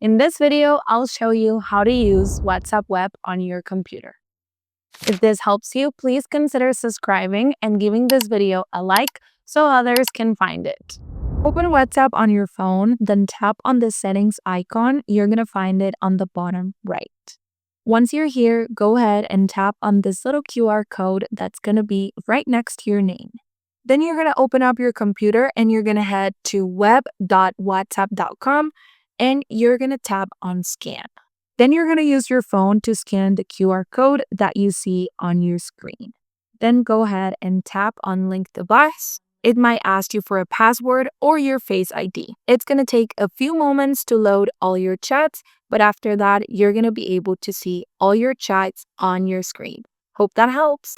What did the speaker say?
In this video, I'll show you how to use WhatsApp Web on your computer. If this helps you, please consider subscribing and giving this video a like so others can find it. Open WhatsApp on your phone, then tap on the settings icon. You're going to find it on the bottom right. Once you're here, go ahead and tap on this little QR code that's going to be right next to your name. Then you're going to open up your computer and you're going to head to web.whatsapp.com and you're going to tap on scan. Then you're going to use your phone to scan the QR code that you see on your screen. Then go ahead and tap on link device. It might ask you for a password or your Face ID. It's going to take a few moments to load all your chats, but after that, you're going to be able to see all your chats on your screen. Hope that helps.